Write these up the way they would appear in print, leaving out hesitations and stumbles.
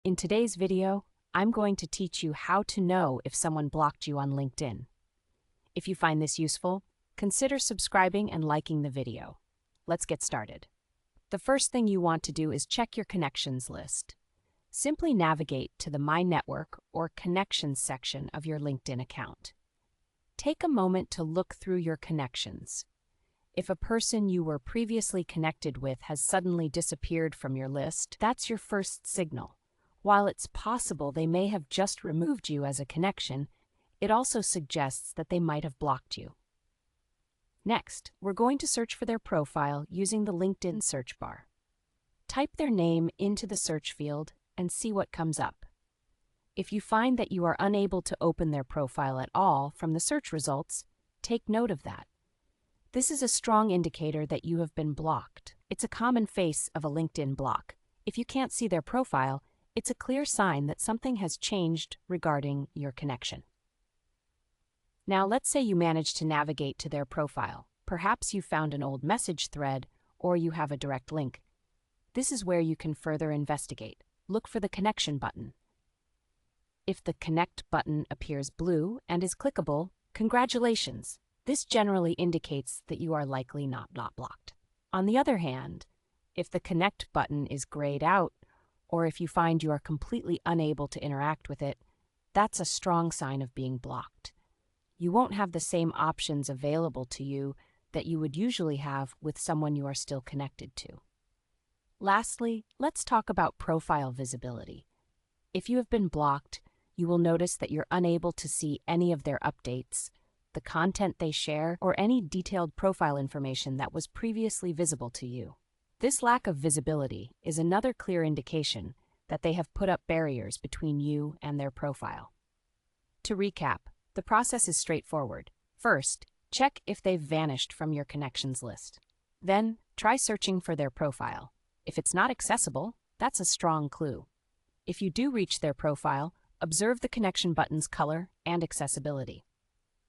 In today's video, I'm going to teach you how to know if someone blocked you on LinkedIn. If you find this useful, consider subscribing and liking the video. Let's get started. The first thing you want to do is check your connections list. Simply navigate to the My Network or Connections section of your LinkedIn account. Take a moment to look through your connections. If a person you were previously connected with has suddenly disappeared from your list, that's your first signal. While it's possible they may have just removed you as a connection, it also suggests that they might have blocked you. Next, we're going to search for their profile using the LinkedIn search bar. Type their name into the search field and see what comes up. If you find that you are unable to open their profile at all from the search results, take note of that. This is a strong indicator that you have been blocked. It's a common face of a LinkedIn block. If you can't see their profile, it's a clear sign that something has changed regarding your connection. Now, let's say you manage to navigate to their profile. Perhaps you found an old message thread or you have a direct link. This is where you can further investigate. Look for the connection button. If the connect button appears blue and is clickable, congratulations. This generally indicates that you are likely not blocked. On the other hand, if the connect button is grayed out, or if you find you are completely unable to interact with it, that's a strong sign of being blocked. You won't have the same options available to you that you would usually have with someone you are still connected to. Lastly, let's talk about profile visibility. If you have been blocked, you will notice that you're unable to see any of their updates, the content they share, or any detailed profile information that was previously visible to you. This lack of visibility is another clear indication that they have put up barriers between you and their profile. To recap, the process is straightforward. First, check if they've vanished from your connections list. Then, try searching for their profile. If it's not accessible, that's a strong clue. If you do reach their profile, observe the connection button's color and accessibility.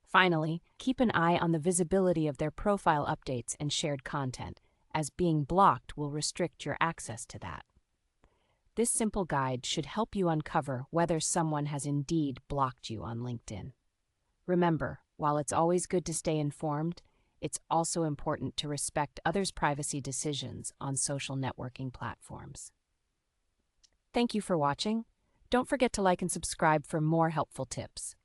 Finally, keep an eye on the visibility of their profile updates and shared content, as being blocked will restrict your access to that. This simple guide should help you uncover whether someone has indeed blocked you on LinkedIn. Remember, while it's always good to stay informed, it's also important to respect others' privacy decisions on social networking platforms. Thank you for watching. Don't forget to like and subscribe for more helpful tips.